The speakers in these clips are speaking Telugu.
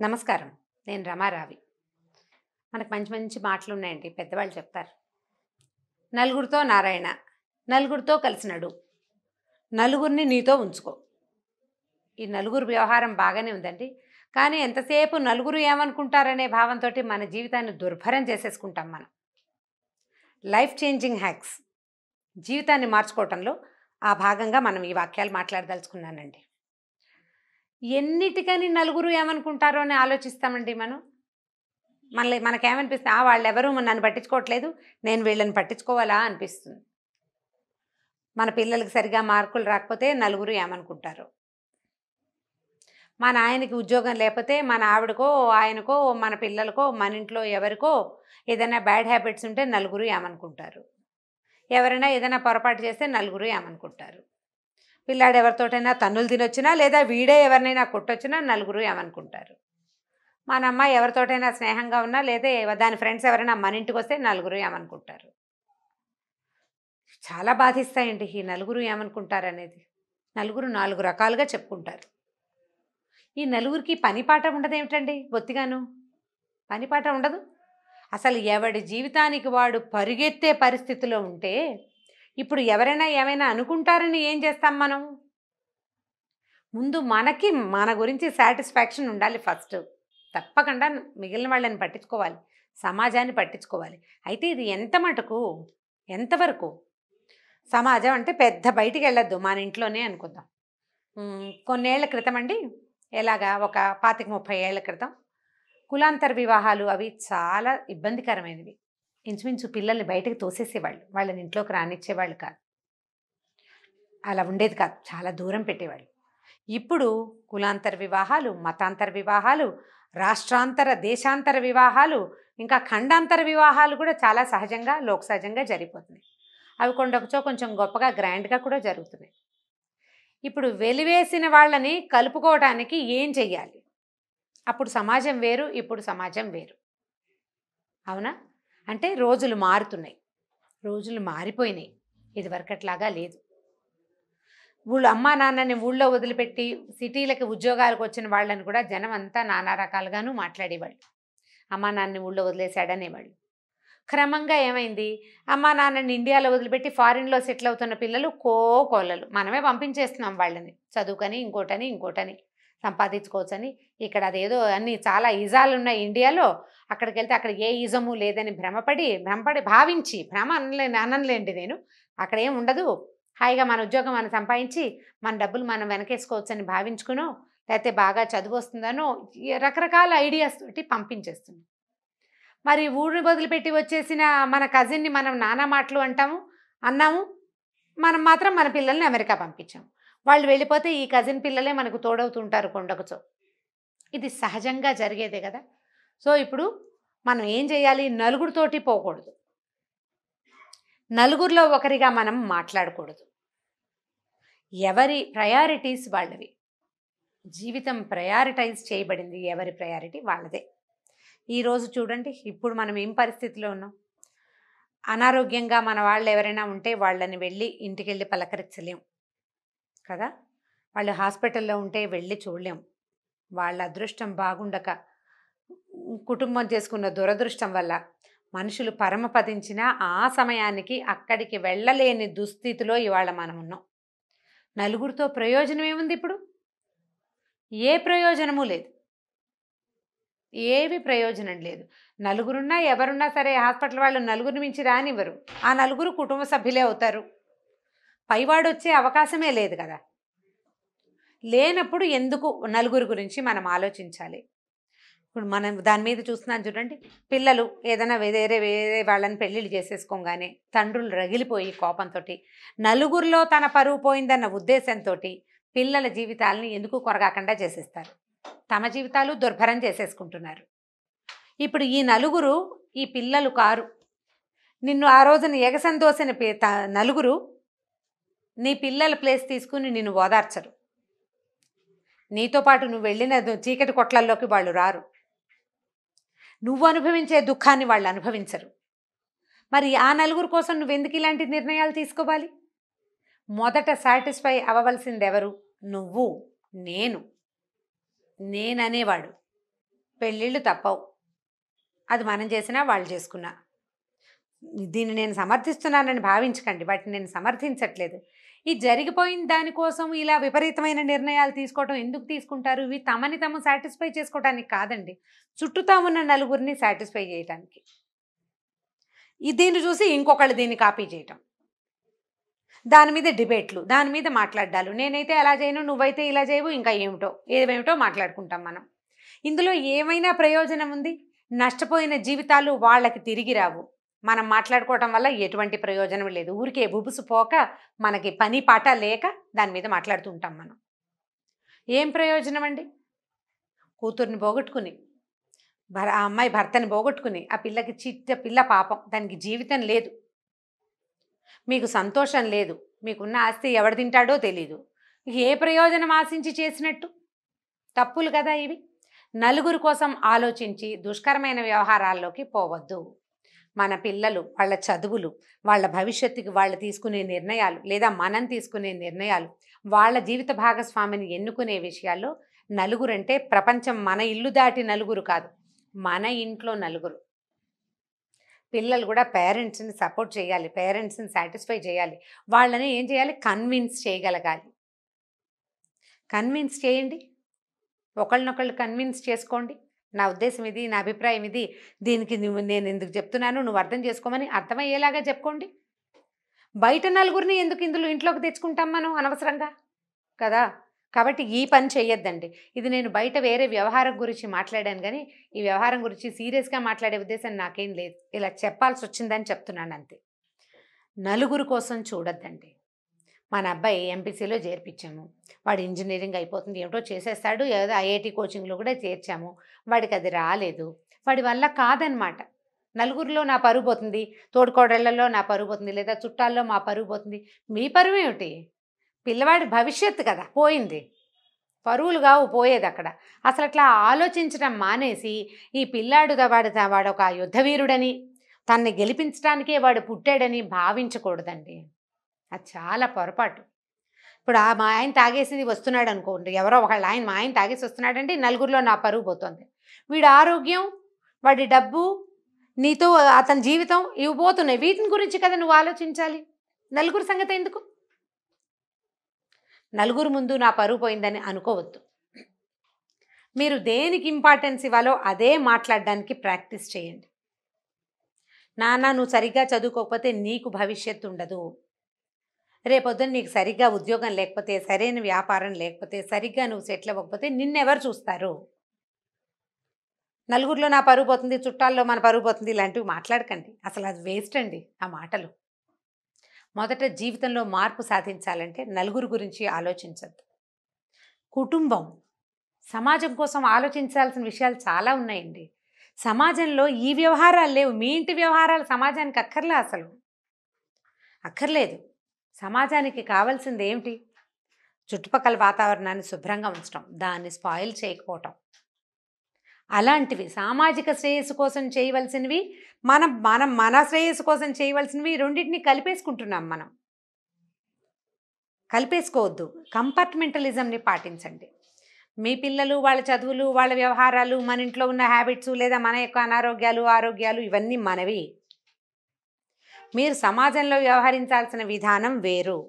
నమస్కారం. నేను రమారావి. మనకు మంచి మంచి మాటలున్నాయండి. పెద్దవాళ్ళు చెప్తారు. నలుగురితో నారాయణ, నలుగురితో కలిసి నడు, నలుగురిని నీతో ఉంచుకో. ఈ నలుగురు వ్యవహారం బాగానే ఉందండి. కానీ ఎంతసేపు నలుగురు ఏమనుకుంటారనే భావంతోటి మన జీవితాన్ని దుర్భరం చేసేసుకుంటాం మనం. లైఫ్ చేంజింగ్ హ్యాక్స్ జీవితాన్ని మార్చుకోవటంలో ఆ భాగంగా మనం ఈ వాక్యాలు మాట్లాడదలుచుకున్నానండి. ఎన్నిటికని నలుగురు ఏమనుకుంటారో అని ఆలోచిస్తామండి మనం. మనకేమనిపిస్తుంది, వాళ్ళెవరూ నన్ను పట్టించుకోవట్లేదు, నేను వీళ్ళని పట్టించుకోవాలా అనిపిస్తుంది. మన పిల్లలకి సరిగా మార్కులు రాకపోతే నలుగురు ఏమనుకుంటారు. మన ఆయనకి ఉద్యోగం లేకపోతే మన ఆవిడకో ఆయనకో మన పిల్లలకో మన ఇంట్లో ఎవరికో ఏదైనా బ్యాడ్ హ్యాబిట్స్ ఉంటే నలుగురు ఏమనుకుంటారు. ఎవరైనా ఏదైనా పొరపాటు చేస్తే నలుగురు ఏమనుకుంటారు. పిల్లాడు ఎవరితోటైనా తన్నులు తినొచ్చినా లేదా వీడే ఎవరినైనా కొట్టొచ్చినా నలుగురు ఏమనుకుంటారు. మన అమ్మ ఎవరితోటైనా స్నేహంగా ఉన్నా లేదా దాని ఫ్రెండ్స్ ఎవరైనా మన ఇంటికి వస్తే నలుగురు ఏమనుకుంటారు. చాలా బాధిస్తాయండి ఈ నలుగురు ఏమనుకుంటారు అనేది. నలుగురు 4 రకాలుగా చెప్పుకుంటారు. ఈ నలుగురికి పనిపాట ఉండదేమిటండి? బొత్తిగాను పనిపాట ఉండదు. అసలు ఎవడి జీవితానికి వాడు పరుగెత్తే పరిస్థితిలో ఉంటే ఇప్పుడు ఎవరైనా ఏమైనా అనుకుంటారని ఏం చేస్తాం మనం? ముందు మనకి మన గురించి సాటిస్ఫాక్షన్ ఉండాలి ఫస్ట్. తప్పకుండా మిగిలిన వాళ్ళని పట్టించుకోవాలి, సమాజాన్ని పట్టించుకోవాలి. అయితే ఇది ఎంత మటుకు, ఎంతవరకు? సమాజం అంటే పెద్ద బయటికి వెళ్ళొద్దు, మన ఇంట్లోనే అనుకుందాం. కొన్నేళ్ల క్రితం అండి, ఎలాగా ఒక 25-30 ఏళ్ల క్రితం కులాంతర వివాహాలు అవి చాలా ఇబ్బందికరమైనవి. ఇంచుమించు పిల్లల్ని బయటకు తోసేసేవాళ్ళు, వాళ్ళని ఇంట్లోకి రానిచ్చేవాళ్ళు కాదు. అలా ఉండేది కాదు, చాలా దూరం పెట్టేవాళ్ళు. ఇప్పుడు కులాంతర వివాహాలు, మతాంతర వివాహాలు, రాష్ట్రాంతర దేశాంతర వివాహాలు, ఇంకా ఖండాంతర వివాహాలు కూడా చాలా సహజంగా లోక సహజంగా జరిగిపోతున్నాయి. అవి కొంచెం గొప్పగా గ్రాండ్గా కూడా జరుగుతున్నాయి. ఇప్పుడు వెలివేసిన వాళ్ళని కలుపుకోవడానికి ఏం చెయ్యాలి? అప్పుడు సమాజం వేరు, ఇప్పుడు సమాజం వేరు. అవునా? అంటే రోజులు మారుతున్నాయి, రోజులు మారిపోయినాయి. ఇదివరకట్లాగా లేదు. అమ్మా నాన్నని ఊళ్ళో వదిలిపెట్టి సిటీలకి ఉద్యోగాలకు వచ్చిన వాళ్ళని కూడా జనం అంతా నానా రకాలుగాను మాట్లాడేవాళ్ళు. అమ్మా నాన్నని ఊళ్ళో వదిలేశాడనేవాళ్ళు. క్రమంగా ఏమైంది? అమ్మా నాన్నని ఇండియాలో వదిలిపెట్టి ఫారిన్లో సెటిల్ అవుతున్న పిల్లలు కోకొల్లలు. మనమే పంపించేస్తున్నాం వాళ్ళని చదువుకని, ఇంకోటని సంపాదించుకోవచ్చని. ఇక్కడ అదేదో అన్నీ చాలా ఈజాలు ఉన్నాయి ఇండియాలో. అక్కడికి వెళ్తే అక్కడ ఏ ఈజము లేదని భావించి, అనలేండి నేను, అక్కడ ఏం ఉండదు, హాయిగా మన ఉద్యోగం మనం సంపాదించి మన డబ్బులు మనం వెనకేసుకోవచ్చని భావించుకునో, లేకపోతే బాగా చదువు వస్తుందనో రకరకాల ఐడియాస్ తోటి పంపించేస్తుంది. మరి ఊరిని వదిలిపెట్టి వచ్చేసిన మన కజిన్ని మనం నానా మాటలు అన్నాము. మనం మాత్రం మన పిల్లల్ని అమెరికా పంపించాము. వాళ్ళు వెళ్ళిపోతే ఈ కజిన్ పిల్లలే మనకు తోడవుతుంటారు కొండకుచో. ఇది సహజంగా జరిగేదే కదా. సో ఇప్పుడు మనం ఏం చేయాలి? నలుగురితోటి పోకూడదు, నలుగురిలో ఒకరిగా మనం మాట్లాడకూడదు. ఎవరి ప్రయారిటీస్ వాళ్ళవి. జీవితం ప్రయారిటైజ్ చేయబడింది, ఎవరి ప్రయారిటీ వాళ్ళదే. ఈరోజు చూడండి, ఇప్పుడు మనం ఏం పరిస్థితిలో ఉన్నాం? అనారోగ్యంగా మన వాళ్ళు ఎవరైనా ఉంటే వాళ్ళని వెళ్ళి ఇంటికి వెళ్ళి పలకరించలేం కదా. వాళ్ళు హాస్పిటల్లో ఉంటే వెళ్ళి చూడలేం. వాళ్ళ అదృష్టం బాగుండక, కుటుంబం చేసుకున్న దురదృష్టం వల్ల మనుషులు పరమపదించిన ఆ సమయానికి అక్కడికి వెళ్ళలేని దుస్థితిలో ఇవాళ మనం ఉన్నాం. నలుగురితో ప్రయోజనం ఏముంది? ఇప్పుడు ఏ ప్రయోజనము లేదు, ఏవి ప్రయోజనం లేదు. నలుగురున్నా ఎవరున్నా సరే హాస్పిటల్ వాళ్ళు నలుగురిని మించి రానివ్వరు. ఆ నలుగురు కుటుంబ సభ్యులే అవుతారు. పైవాడు వచ్చే అవకాశమే లేదు కదా. లేనప్పుడు ఎందుకు నలుగురు గురించి మనం ఆలోచించాలి? ఇప్పుడు మనం దాని మీద చూస్తున్నాను చూడండి. పిల్లలు ఏదైనా వేరే వాళ్ళని పెళ్ళిళ్ళు చేసేసుకోగానే తండ్రులు రగిలిపోయి కోపంతో నలుగురిలో తన పరువు పోయిందన్న ఉద్దేశంతో పిల్లల జీవితాలని ఎందుకు కొరగాకుండా చేసేస్తారు. తమ జీవితాలు దుర్భరం చేసేసుకుంటున్నారు. ఇప్పుడు ఈ నలుగురు ఈ పిల్లలు కారు. నిన్ను ఆ రోజున ఎగసందోసిన నలుగురు నీ పిల్లల ప్లేస్ తీసుకుని నిన్ను ఓదార్చరు. నీతో పాటు నువ్వు వెళ్ళిన చీకటి కొట్లల్లోకి వాళ్ళు రారు. నువ్వు అనుభవించే దుఃఖాన్ని వాళ్ళు అనుభవించరు. మరి ఆ నలుగురు కోసం నువ్వెందుకు ఇలాంటి నిర్ణయాలు తీసుకోవాలి? మొదట సాటిస్ఫై అవ్వవలసింది ఎవరు? నువ్వు, నేననేవాడు. పెళ్ళిళ్ళు తప్పవు. అది మనం చేసినా, వాళ్ళు చేసుకున్నా. దీన్ని నేను సమర్థిస్తున్నానని భావించకండి. వాటిని నేను సమర్థించట్లేదు. ఈ జరిగిపోయిన దానికోసం ఇలా విపరీతమైన నిర్ణయాలు తీసుకోవటం ఎందుకు తీసుకుంటారు? ఇవి తమని తాము సాటిస్ఫై చేసుకోవటానికి కాదండి. చుట్టూతా ఉన్న నలుగురిని సాటిస్ఫై చేయటానికి. దీన్ని చూసి ఇంకొకళ్ళు దీన్ని కాపీ చేయటం. దాని మీద డిబేట్లు, దాని మీద మాట్లాడ్డాలు. నేనైతే అలా చేయను, నువ్వైతే ఇలా చేయవు, ఇంకా ఏమేమిటో మాట్లాడుకుంటాం మనం. ఇందులో ఏమైనా ప్రయోజనం ఉంది? నష్టపోయిన జీవితాలు వాళ్ళకి తిరిగి రావు. మనం మాట్లాడుకోవటం వల్ల ఎటువంటి ప్రయోజనం లేదు. ఊరికే బుబుసు పోక మనకి పని పాట లేక దాని మీద మాట్లాడుతూ ఉంటాం మనం. ఏం ప్రయోజనం అండి? కూతుర్ని పోగొట్టుకుని, ఆ అమ్మాయి భర్తని పోగొట్టుకుని, ఆ పిల్లకి పిల్ల పాపం, దానికి జీవితం లేదు, మీకు సంతోషం లేదు, మీకున్న ఆస్తి ఎవడు తింటాడో తెలీదు. ఏ ప్రయోజనం ఆశించి చేసినట్టు? తప్పులు కదా ఇవి. నలుగురు కోసం ఆలోచించి దుష్కరమైన వ్యవహారాల్లోకి పోవద్దు. మన పిల్లలు, వాళ్ళ చదువులు, వాళ్ళ భవిష్యత్తుకి వాళ్ళు తీసుకునే నిర్ణయాలు, లేదా మనం తీసుకునే నిర్ణయాలు, వాళ్ళ జీవిత భాగస్వామిని ఎన్నుకునే విషయాల్లో నలుగురంటే ప్రపంచం, మన ఇల్లు దాటి నలుగురు కాదు, మన ఇంట్లో నలుగురు. పిల్లలు కూడా పేరెంట్స్ని సపోర్ట్ చేయాలి, పేరెంట్స్ని సాటిస్ఫై చేయాలి. వాళ్ళని ఏం చేయాలి? కన్విన్స్ చేయగలగాలి. కన్విన్స్ చేయండి, ఒకళ్ళనొకళ్ళు కన్విన్స్ చేసుకోండి. నా ఉద్దేశం ఇది, నా అభిప్రాయం ఇది, దీనికి నేను ఎందుకు చెప్తున్నాను, నువ్వు అర్థం చేసుకోమని అర్థమయ్యేలాగా చెప్పుకోండి. బయట నలుగురిని ఎందుకు ఇంట్లోకి తెచ్చుకుంటాం మనం అనవసరంగా కదా. కాబట్టి ఈ పని చేయొద్దండి. ఇది నేను బయట వేరే వ్యవహారం గురించి మాట్లాడాను, కానీ ఈ వ్యవహారం గురించి సీరియస్గా మాట్లాడే ఉద్దేశం నాకేం లేదు. ఇలా చెప్పాల్సి వచ్చిందని చెప్తున్నాను అంతే. నలుగురు కోసం చూడొద్దండి. మన అబ్బాయి ఎంపీసీలో చేర్పించాము, వాడు ఇంజనీరింగ్ అయిపోతుంది, ఏమిటో చేసేస్తాడు, ఏదో ఐఐటి కోచింగ్లో కూడా చేర్చాము, వాడికి అది రాలేదు, వాడి వల్ల కాదనమాట. నలుగురిలో నా పరువు పోతుంది, తోడుకోడళ్లలో నా పరువు పోతుంది, లేదా చుట్టాల్లో మా పరువు పోతుంది. మీ పరువు ఏమిటి? పిల్లవాడి భవిష్యత్తు కదా పోయింది, పరువులు కావు పోయేది అక్కడ. అసలు అట్లా ఆలోచించడం మానేసి, ఈ పిల్లాడు వాడు ఒక యుద్ధవీరుడని, తన్ని గెలిపించడానికే వాడు పుట్టాడని భావించకూడదండి. అది చాలా పొరపాటు. ఇప్పుడు మా ఆయన తాగేసి వస్తున్నాడు అనుకోండి, ఎవరో ఒకళ్ళు మా ఆయన తాగేసి వస్తున్నాడంటే నలుగురిలో నా పరువు పోతుంది. వీడి ఆరోగ్యం, వాడి డబ్బు, నీతో అతని జీవితం ఇవి పోతున్నాయి. వీటిని గురించి కదా నువ్వు ఆలోచించాలి. నలుగురు సంగతి ఎందుకు? నలుగురు ముందు నా పరువు పోయిందని అనుకోవద్దు. మీరు దేనికి ఇంపార్టెన్స్ ఇవ్వాలో అదే మాట్లాడడానికి ప్రాక్టీస్ చేయండి. నాన్న, నువ్వు సరిగ్గా చదువుకోకపోతే నీకు భవిష్యత్తు ఉండదు, రేపొద్దున నీకు సరిగ్గా ఉద్యోగం లేకపోతే, సరైన వ్యాపారం లేకపోతే, సరిగ్గా నువ్వు సెటిల్ అవ్వకపోతే నిన్నెవరు చూస్తారు? నలుగురిలో నా పరువు పోతుంది, చుట్టాల్లో మన పరువు పోతుంది, ఇలాంటివి మాట్లాడకండి. అసలు అది వేస్ట్ అండి ఆ మాటలు. మొదట జీవితంలో మార్పు సాధించాలంటే నలుగురు గురించి ఆలోచించద్దు. కుటుంబం, సమాజం కోసం ఆలోచించాల్సిన విషయాలు చాలా ఉన్నాయండి. సమాజంలో ఈ వ్యవహారాలు లేవు. మీ ఇంటి వ్యవహారాలు సమాజానికి అక్కర్లేదు. సమాజానికి కావాల్సింది ఏమిటి? చుట్టుపక్కల వాతావరణాన్ని శుభ్రంగా ఉంచడం, దాన్ని స్పాయిల్ చేయకపోవటం. అలాంటివి సామాజిక శ్రేయస్సు కోసం చేయవలసినవి, మన శ్రేయస్సు కోసం చేయవలసినవి రెండింటినీ కలిపేసుకుంటున్నాం మనం. కలిపేసుకోవద్దు. కంపార్ట్మెంటలిజంని పాటించండి. మీ పిల్లలు, వాళ్ళ చదువులు, వాళ్ళ వ్యవహారాలు, మన ఇంట్లో ఉన్న హ్యాబిట్స్, లేదా మన యొక్క ఆరోగ్యాలు ఇవన్నీ మనవి. మీరు సమాజంలో వ్యవహరించాల్సిన విధానం వేరు.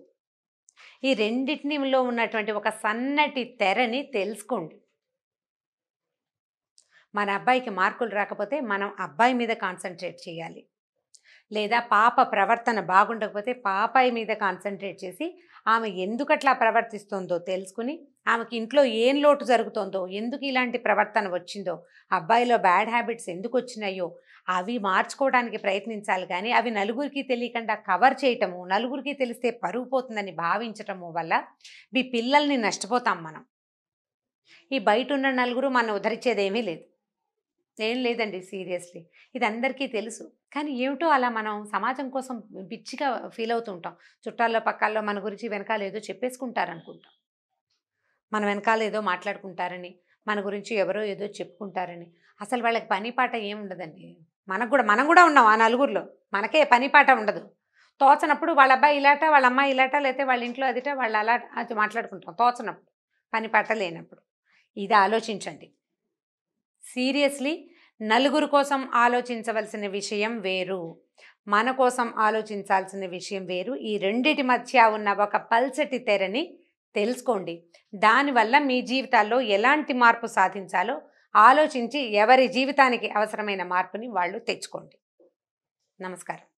ఈ రెండింటిలో ఉన్నటువంటి ఒక సన్నటి తెరని తెలుసుకోండి. మన అబ్బాయికి మార్కులు రాకపోతే మనం అబ్బాయి మీద కాన్సన్ట్రేట్ చేయాలి, లేదా పాప ప్రవర్తన బాగుండకపోతే పాపాయి మీద కాన్సన్ట్రేట్ చేసి ఆమె ఎందుకట్లా ప్రవర్తిస్తుందో తెలుసుకుని, ఆమెకి ఇంట్లో ఏం లోటు జరుగుతుందో, ఎందుకు ఇలాంటి ప్రవర్తన వచ్చిందో, అబ్బాయిలో బ్యాడ్ హ్యాబిట్స్ ఎందుకు వచ్చినాయో అవి మార్చుకోవడానికి ప్రయత్నించాలి. కానీ అవి నలుగురికి తెలియకుండా కవర్ చేయటము, నలుగురికి తెలిస్తే పరుగు పోతుందని భావించటము వల్ల ఈ పిల్లల్ని నష్టపోతాం మనం. ఈ బయట ఉన్న నలుగురు మనం ఉద్ధరించేదేమీ లేదు. ఏం లేదండి, సీరియస్లీ ఇది అందరికీ తెలుసు. కానీ ఏమిటో అలా మనం సమాజం కోసం పిచ్చిగా ఫీల్ అవుతుంటాం. చుట్టాల్లో పక్కాల్లో మన గురించి వెనకాల ఏదో చెప్పేసుకుంటారనుకుంటాం, మన వెనకాల ఏదో మాట్లాడుకుంటారని, మన గురించి ఎవరో ఏదో చెప్పుకుంటారని. అసలు వాళ్ళకి పని పాట ఏముండదండి. మనం కూడా ఉన్నాం ఆ నలుగురిలో. మనకే పని పాట ఉండదు. తోచనప్పుడు వాళ్ళ అబ్బాయి ఇలాట, వాళ్ళ అమ్మాయి ఇలాట, లేకపోతే వాళ్ళ ఇంట్లో అదిట, వాళ్ళు అలా అది మాట్లాడుకుంటాం తోచనప్పుడు, పని పాట లేనప్పుడు. ఇది ఆలోచించండి. సీరియస్లీ నలుగురు కోసం ఆలోచించవలసిన విషయం వేరు, మన కోసం ఆలోచించాల్సిన విషయం వేరు. ఈ రెండిటి మధ్య ఉన్న ఒక పల్చటి తెరని తెలుసుకోండి. దానివల్ల మీ జీవితాల్లో ఎలాంటి మార్పు సాధించాలో ఆలోచించి ఎవరి జీవితానికి అవసరమైన మార్పుని వాళ్ళు తెచ్చుకోండి. నమస్కారం.